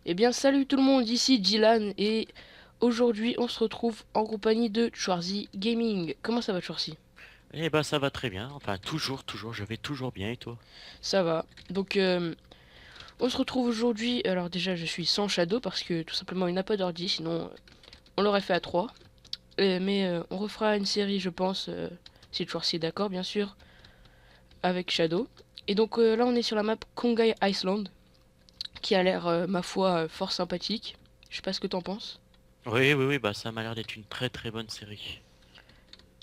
Eh bien, salut tout le monde, ici Dylan et aujourd'hui on se retrouve en compagnie de Schwarzy Gaming. Comment ça va, Schwarzy? Eh ben ça va très bien, enfin toujours, je vais toujours bien et toi? Ça va. Donc, on se retrouve aujourd'hui. Alors, déjà, je suis sans Shadow parce que tout simplement il n'a pas d'ordi, sinon on l'aurait fait à 3. Mais on refera une série, je pense, si Schwarzy est d'accord, bien sûr, avec Shadow. Et donc là, on est sur la map Kongai Island qui a l'air, ma foi, fort sympathique. Je sais pas ce que t'en penses. Oui, bah ça m'a l'air d'être une très bonne série.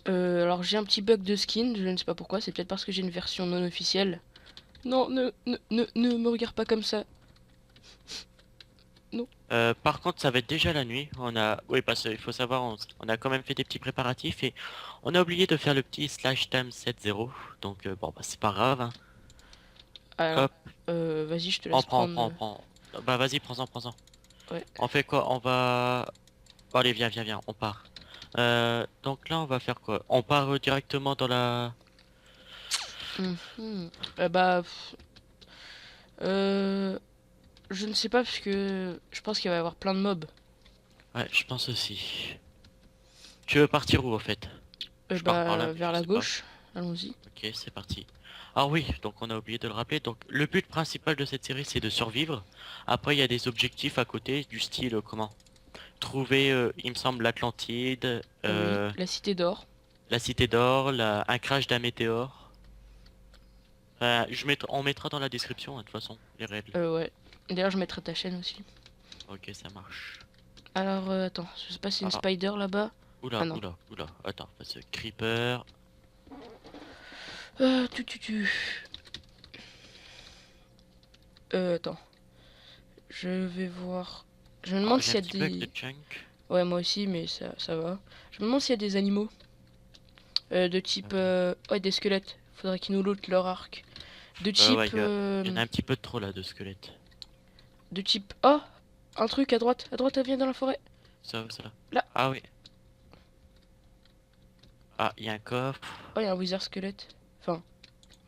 Alors j'ai un petit bug de skin, je ne sais pas pourquoi, c'est peut-être parce que j'ai une version non officielle. Non, ne me regarde pas comme ça. Non. Par contre ça va être déjà la nuit, oui parce qu'il faut savoir, on a quand même fait des petits préparatifs et on a oublié de faire le petit slash time 7-0, donc bon bah c'est pas grave, hein. Alors, Hop, vas-y, je te on laisse prend, on prendre. prend, on prend. Bah vas-y, prends-en. Ouais. On fait quoi? Bon, allez, viens, on part. Donc là on va faire quoi? On part directement dans la... Mhm. Bah, euh, je ne sais pas parce que je pense qu'il va y avoir plein de mobs. Ouais, je pense aussi. Tu veux partir où au fait? Je pars par là, mais Vers je la sais pas. gauche. Allons-y. Ok, c'est parti. Ah oui, donc on a oublié de le rappeler. Donc le but principal de cette série, c'est de survivre. Après, il y a des objectifs à côté, du style comment? Trouver, il me semble, l'Atlantide, Oui, la cité d'or. la Cité d'Or, un crash d'un météore. On mettra dans la description, hein, de toute façon, les règles. Ouais. D'ailleurs, je mettrai ta chaîne aussi. Ok, ça marche. Alors, attends, je sais pas si c'est une Ah, spider là-bas. Ah non. Attends, parce que Creeper. Tu. Attends. Je vais voir. Je me Ah, demande j'ai s'il un y a petit bug de des. chunk. Ouais, moi aussi, mais ça va. Je me demande s'il y a des animaux de type. Ouais, des squelettes. Faudrait qu'ils nous lootent leur arc. De Ouais, type. il y en a un petit peu trop là de squelettes. De type. Oh, un truc à droite. À droite, elle vient dans la forêt. Ça. Là. Ah oui. Ah, il y a un coffre. Oh, il y a un wizard squelette. Enfin,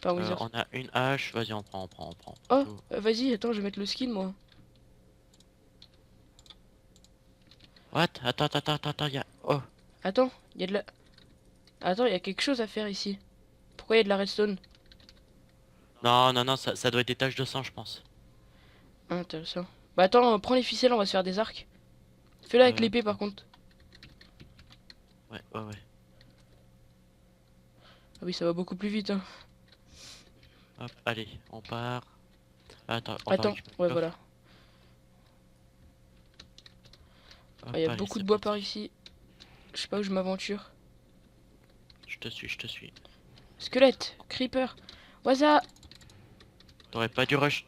pas un wizard. On a une hache, vas-y on prend Oh, tout. vas-y, attends, je vais mettre le skin, moi. What? Attends, il y a... Oh, Attends, il y a de la. Attends, il y a quelque chose à faire ici. Pourquoi il y a de la redstone? non, ça doit être des taches de sang, je pense. Ah, intéressant. Bah attends, prends les ficelles, on va se faire des arcs. Fais-le avec l'épée, par Ok. contre. Ouais. Ah oui, ça va beaucoup plus vite, hein. Hop, allez, on part. Attends, on va Attends, récupérer ouais, le voilà. coffre. Ah, il y Hop, a allez, beaucoup c'est de bois par parti. ici. Je sais pas où je m'aventure. Je te suis. Squelette, creeper, waza. T'aurais pas dû rush.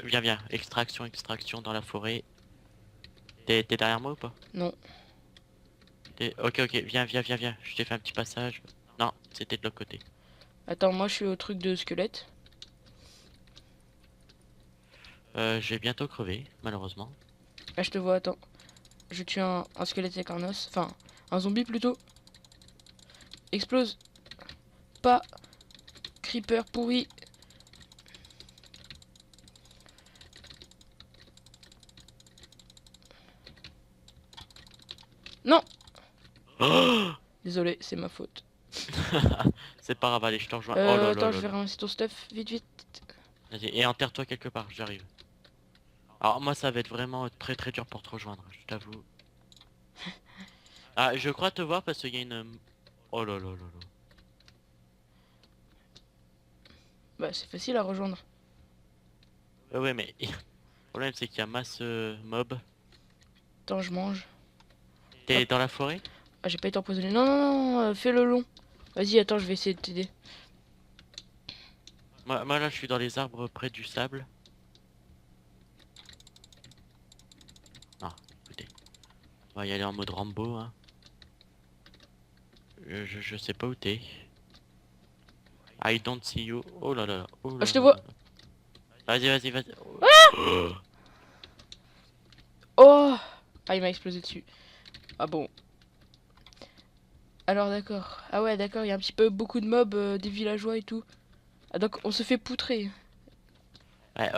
Viens. Extraction dans la forêt. T'es derrière moi ou pas? Non. Ok, viens. Je t'ai fait un petit passage. Non, c'était de l'autre côté. Attends, moi je suis au truc de squelette. Je vais bientôt crever, malheureusement. Là, je te vois, attends. Je tue un squelette avec un os. Enfin, un zombie plutôt. Explose. Pas. Creeper pourri. Non. Désolé, c'est ma faute. C'est pas grave, allez, je te rejoins. Oh là là Attends, là je vais là. ramasser ton stuff. Vite. Vas-y, et enterre-toi quelque part, j'arrive. Alors moi ça va être vraiment très dur pour te rejoindre, je t'avoue. Ah, je crois te voir parce qu'il y a une... Oh là. Bah, c'est facile à rejoindre. Ouais, mais le problème c'est qu'il y a masse mob. Attends, je mange. Hop. T'es dans la forêt? Ah, j'ai pas été empoisonné. Non, fais le long. Vas-y, attends, je vais essayer de t'aider. Moi là je suis dans les arbres près du sable. Non, écoutez, on va y aller en mode Rambo, hein. Je sais pas où t'es. I don't see you. Oh Ah, je là te là vois. là là. Vas-y. Oh. Oh. Ah, il m'a explosé dessus. Ah bon. Alors, d'accord. Ah ouais, d'accord, il y a un petit peu beaucoup de mobs, des villageois et tout. Ah, donc on se fait poutrer. Ouais.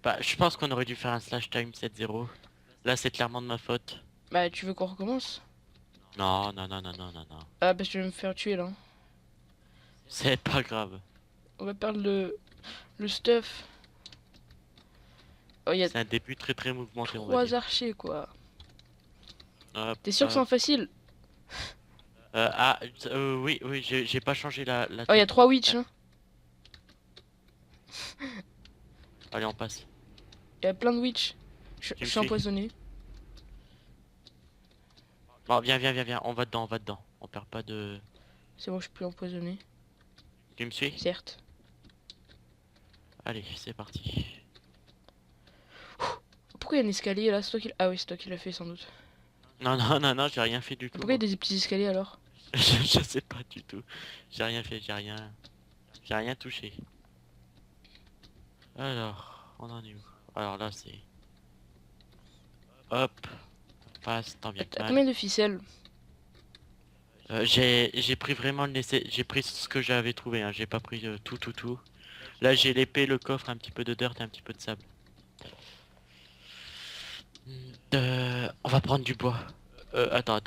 Bah, je pense qu'on aurait dû faire un slash time 7-0. Là, c'est clairement de ma faute. Bah, tu veux qu'on recommence? Non. Ah, bah, je vais me faire tuer là. C'est pas grave. On va perdre le stuff. Oh, il y a C'est un début très mouvementé, on va 3 dire. archers quoi. Hop, T'es sûr que c'est en hop. facile? Oui, j'ai pas changé la Oh, il y a truc. 3 witch, hein. Allez, on passe. Il y a plein de witch. Tu Je me suis suis? empoisonné. Bon, viens. On va dedans. On perd pas de... C'est bon, je suis plus empoisonné. Tu me suis? Certes. Allez, c'est parti. Pourquoi il y a un escalier là? C'est toi qui... Ah oui, c'est toi qui l'as fait sans doute. Non, j'ai rien fait du tout, Pourquoi il moi. y a des petits escaliers alors? Je sais pas du tout. J'ai rien fait, j'ai rien touché. Alors, on en est où? Alors là, c'est... Hop, passe, tant bien que T'as mal. combien de ficelles? J'ai pris vraiment le nécessaire, j'ai pris ce que j'avais trouvé, hein. J'ai pas pris tout. Là, j'ai l'épée, le coffre, un petit peu de dirt et un petit peu de sable. On va prendre du bois. Attends.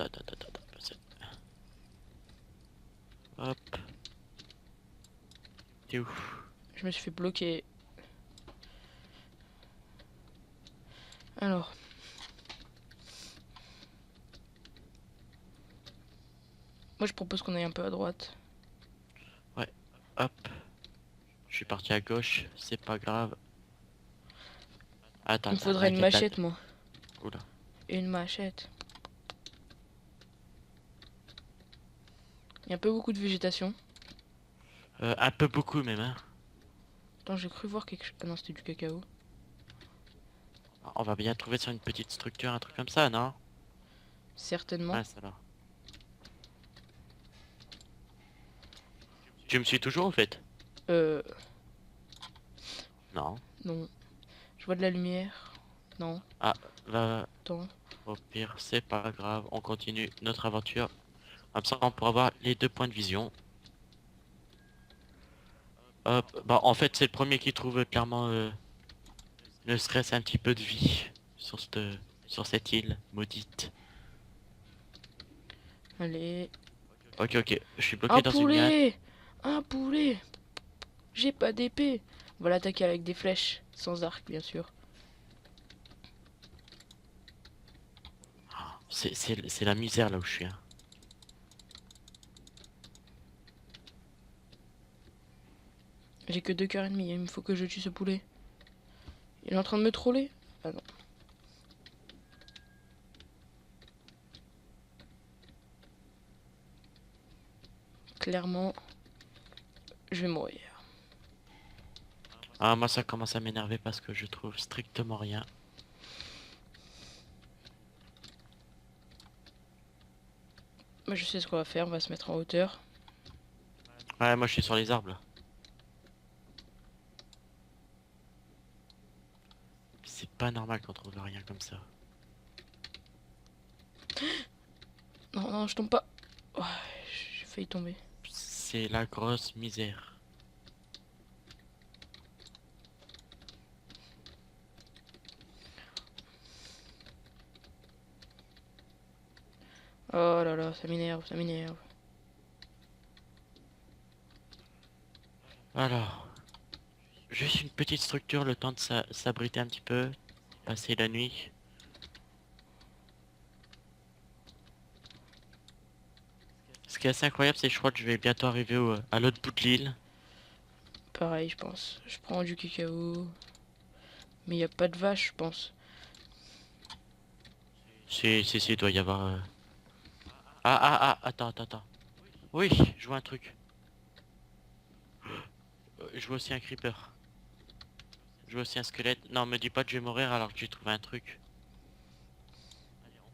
Hop, t'es où? Je me suis fait bloquer. Alors, moi je propose qu'on aille un peu à droite. Ouais, hop. Je suis parti à gauche, c'est pas grave. Il me Attends, faudrait une machette, t'inquiète. moi. Oula. Et une machette. Il y a un peu beaucoup de végétation. Un peu beaucoup même, hein. Attends, j'ai cru voir quelque chose. Ah non, c'était du cacao. On va bien trouver sur une petite structure, un truc comme ça, non? Certainement. Ouais, ça va. Tu me suis toujours, au fait? Euh... Non. Non. Je vois de la lumière. Non. Ah, va. Attends. Au pire, c'est pas grave. On continue notre aventure. Comme ça, on pourra avoir les deux points de vision. Hop. Bah, en fait, c'est le premier qui trouve clairement ne serait-ce un petit peu de vie sur cette île maudite. Allez. Ok. Je suis bloqué Un dans une liane. poulet! Un poulet! J'ai pas d'épée. On va l'attaquer avec des flèches. Sans arc, bien sûr. C'est la misère là où je suis, hein. J'ai que 2 cœurs et demi. Il me faut que je tue ce poulet. Il est en train de me troller? Ah non. Clairement, je vais mourir. Ah, moi ça commence à m'énerver parce que je trouve strictement rien. Moi, je sais ce qu'on va faire. On va se mettre en hauteur. Ouais, moi je suis sur les arbres là. C'est pas normal qu'on trouve rien comme ça. Non, je tombe pas. Oh, j'ai failli tomber. C'est la grosse misère. Oh là là, ça m'énerve, ça m'énerve. Alors, juste une petite structure, le temps de s'abriter un petit peu, passer la nuit. Ce qui est assez incroyable, c'est que je crois que je vais bientôt arriver à l'autre bout de l'île. Pareil, je pense. Je prends du cacao. Mais il n'y a pas de vache, je pense. Si, il doit y avoir... Attends. Oui, je vois un truc. Je vois aussi un creeper. Je vois aussi un squelette. Non, me dis pas que je vais mourir alors que j'ai trouvé un truc.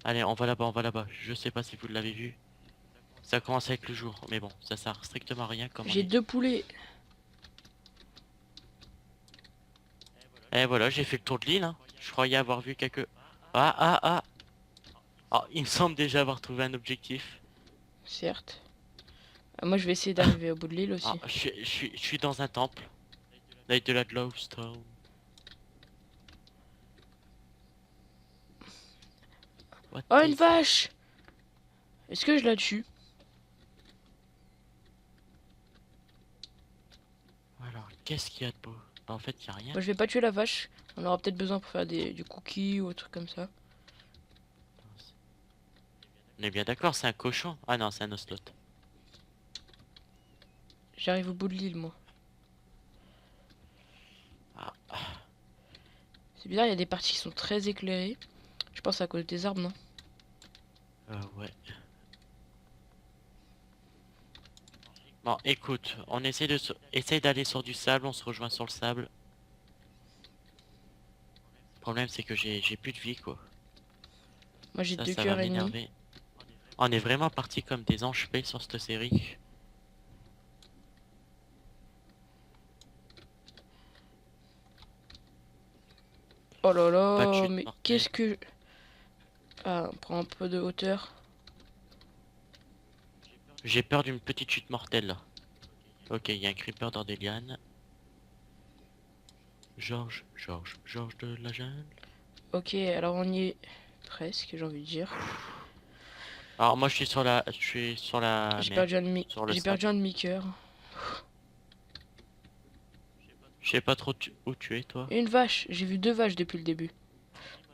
Allez, on va là-bas. Je sais pas si vous l'avez vu. Ça commence avec le jour, mais bon, ça sert strictement à rien comme on J'ai est. 2 poulets. Et voilà, j'ai fait le tour de l'île, hein. Je croyais avoir vu quelques... Ah. Ah, il me semble déjà avoir trouvé un objectif. Certes. Moi, je vais essayer d'arriver au bout de l'île Ah, aussi. je suis dans un temple. Avec de la glowstone. What Oh, une is... vache! Est-ce que je la tue? Alors, qu'est-ce qu'il y a de beau? Bah, en fait, il y a Moi, rien. je vais pas tuer la vache. On aura peut-être besoin pour faire du cookie ou un truc comme ça. On est bien d'accord, c'est un cochon. Ah non, c'est un ocelot. J'arrive au bout de l'île, moi. Ah, C'est bizarre, il y a des parties qui sont très éclairées. Je pense à cause des arbres, non? ouais. Bon, écoute, on essaie essaye d'aller sur du sable, on se rejoint sur le sable. Le problème, c'est que j'ai plus de vie, quoi. Moi, j'ai deux Ça va cœurs et demi. m'énerver. On est vraiment parti comme des enchevés sur cette série. Oh là Pas de là, chute mais mortelle. qu'est-ce que... Ah, on prend un peu de hauteur. J'ai peur d'une petite chute mortelle, là. Ok, il y a un creeper dans des lianes. Georges de la jungle. Ok, alors on y est presque, j'ai envie de dire. Alors moi je suis sur la mer, sur le J'ai sable. perdu un demi-cœur. Je sais pas trop où tu es toi. Et une vache, j'ai vu deux vaches depuis le début.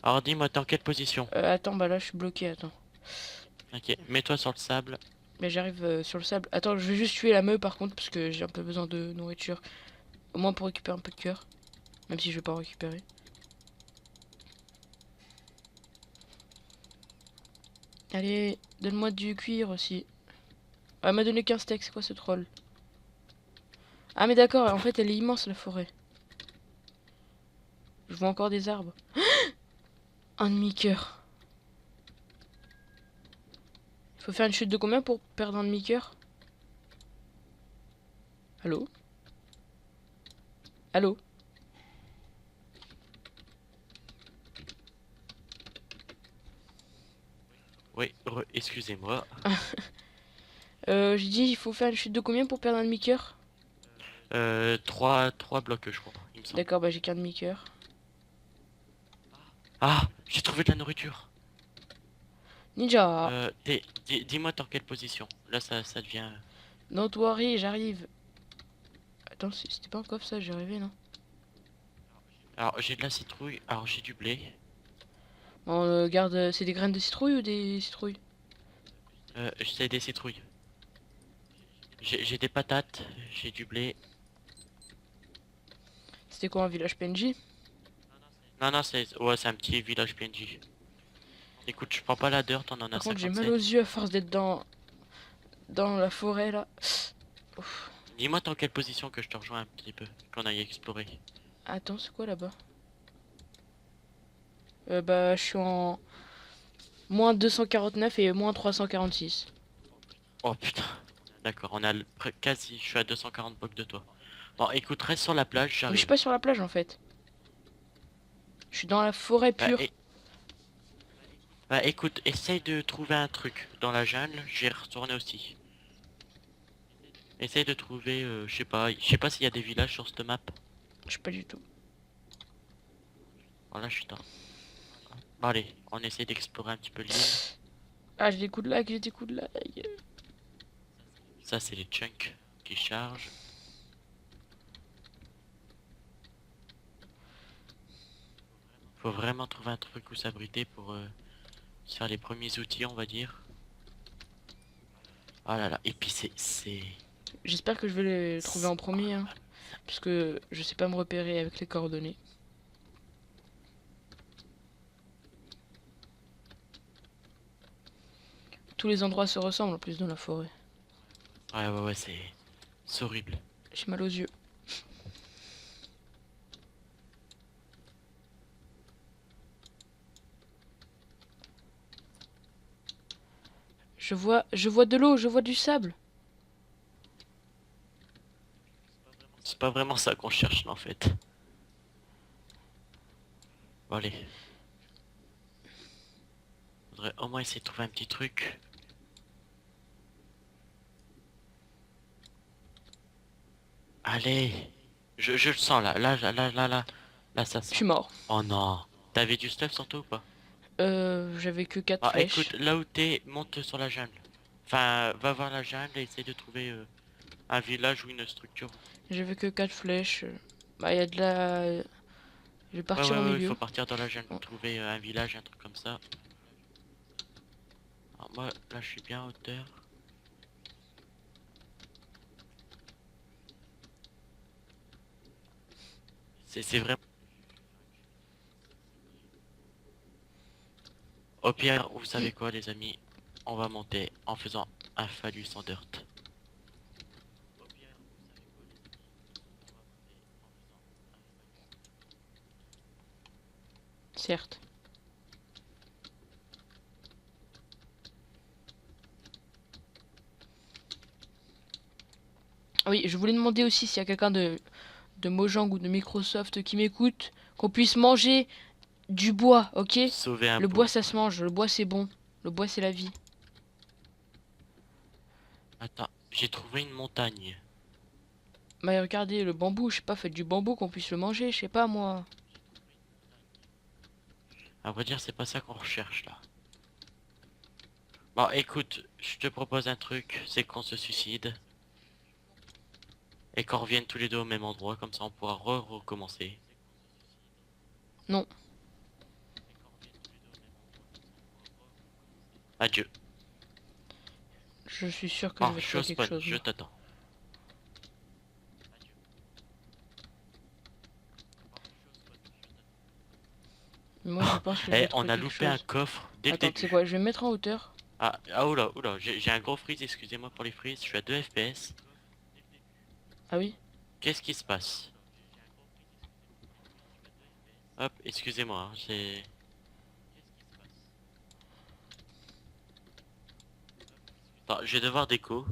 Alors dis-moi dans quelle position? Attends, bah là je suis bloqué, attends. Ok, mets-toi sur le sable. Mais j'arrive sur le sable. Attends, je vais juste tuer la meule par contre, parce que j'ai un peu besoin de nourriture. Au moins pour récupérer un peu de cœur. Même si je vais pas en récupérer. Allez, donne-moi du cuir aussi. Ah, elle m'a donné qu'un steak, c'est quoi ce troll? Ah mais d'accord, en fait elle est immense la forêt. Je vois encore des arbres. Un demi-cœur. Faut faire une chute de combien pour perdre un demi-cœur? Allô? Allô? Oui, excusez-moi. J'ai dit il faut faire une chute de combien pour perdre un demi-cœur? Trois blocs je crois, il me semble. D'accord, bah j'ai qu'un demi-cœur. Ah, j'ai trouvé de la nourriture. Ninja! Dis-moi dans quelle position. Là ça devient... Don't worry, j'arrive. Attends, c'était pas un coffre ça, j'y arrivé, non? Alors j'ai de la citrouille, alors j'ai du blé. Bon, garde, c'est des graines de citrouille ou des citrouilles? J'ai des citrouilles. J'ai des patates, j'ai du blé. C'était quoi un village PNJ? Non, non, c'est un petit village PNJ. Écoute, je prends pas la dirt, on en a Par contre, j'ai mal aux 57. yeux à force d'être dans la forêt là. Ouf. Dis-moi dans quelle position que je te rejoins un petit peu, qu'on aille explorer. Attends, c'est quoi là-bas? Bah, je suis en moins 249 et moins 346. Oh putain. D'accord, quasi, je suis à 240 blocs de toi. Bon, écoute, reste sur la plage, Mais je suis j'arrive. pas sur la plage en fait. Je suis dans la forêt Bah, pure. bah, écoute, essaye de trouver un truc dans la jungle, j'ai retourné aussi. Essaye de trouver, je sais pas s'il y a des villages sur cette map. Je sais pas du tout. Voilà, je suis dans. Bon, allez, on essaye d'explorer un petit peu l'île. Ah, j'ai des coups de lag, j'ai des coups de lag. Ça, c'est les chunks qui chargent. Faut vraiment trouver un truc où s'abriter pour se faire les premiers outils, on va dire. Oh là là, et puis c'est... J'espère que je vais les trouver en premier, hein, parce que je sais pas me repérer avec les coordonnées. Tous les endroits se ressemblent en plus dans la forêt. Ouais, c'est horrible. J'ai mal aux yeux. Je vois de l'eau, je vois du sable. C'est pas vraiment ça qu'on cherche, en fait. Bon, allez. Faudrait au moins essayer de trouver un petit truc. Allez. Je le sens, là. Là, ça Je sent. suis mort. Oh non. T'avais du stuff sur toi ou pas? J'avais que 4 Ah flèches. écoute, là où t'es, monte sur la jungle. Enfin, va voir la jungle et essaye de trouver un village ou une structure. J'avais que 4 flèches. Bah, il y a de la... Je vais partir au Ouais, il faut milieu. partir dans la jungle, Bon. trouver un village, un truc comme ça. Alors moi, là je suis bien à hauteur. C'est vraiment... Au pire, vous savez quoi les amis? On va monter en faisant un phallus en dirt. Certes. Oui, je voulais demander aussi s'il y a quelqu'un de Mojang ou de Microsoft qui m'écoute, qu'on puisse manger du bois, ok? Sauver un Le bois pot. ça se mange, le bois c'est bon. Le bois c'est la vie. Attends, j'ai trouvé une montagne. Mais regardez, le bambou, je sais pas, faites du bambou qu'on puisse le manger, je sais pas moi. À vrai dire, c'est pas ça qu'on recherche là. Bon, écoute, je te propose un truc, c'est qu'on se suicide. Et qu'on revienne tous les deux au même endroit, comme ça on pourra recommencer. Non, Adieu. je suis sûr que je Oh, vais je suis au trouver quelque spawn, chose je moi. t'attends. Mais moi je pense que je Eh, vais on trouver a quelque loupé un chose. coffre dès le Attends, tu sais début. quoi, je vais me mettre en hauteur. Oula, oula, j'ai un gros freeze, excusez-moi pour les freezes, je suis à 2 FPS. Ah oui? Qu'est-ce qui se passe? Hop, excusez-moi, hein, j'ai... Attends, je vais devoir déco.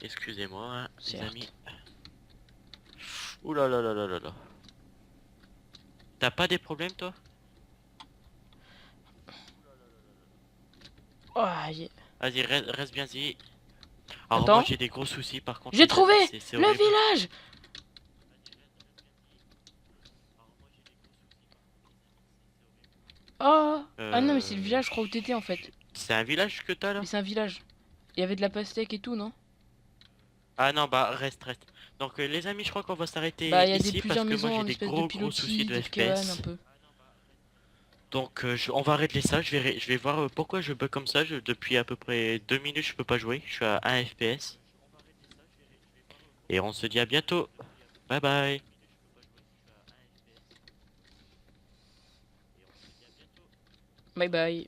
Excusez-moi, hein, les amis. Certes. Oula là là là là là. T'as pas des problèmes toi? Oh, aïe. Vas-y, reste bien y. Alors moi Attends. j'ai des gros soucis par contre J'ai les trouvé amis, c'est le horrible. village! Oh! Ah non, mais c'est le village, je crois, où t'étais en fait. C'est un village que t'as Mais là? c'est un village. Il y avait de la pastèque et tout, non? Ah non bah reste. Donc les amis je crois qu'on va Bah, s'arrêter il y a des ici plusieurs parce que moi maisons j'ai en des espèce de gros soucis pilotis, de des cabanes un FPS. peu. Donc on va arrêter ça, je vais voir pourquoi je bug comme ça. Depuis à peu près 2 minutes je peux pas jouer, je suis à 1 FPS. Et on se dit à bientôt. Bye bye. Bye bye.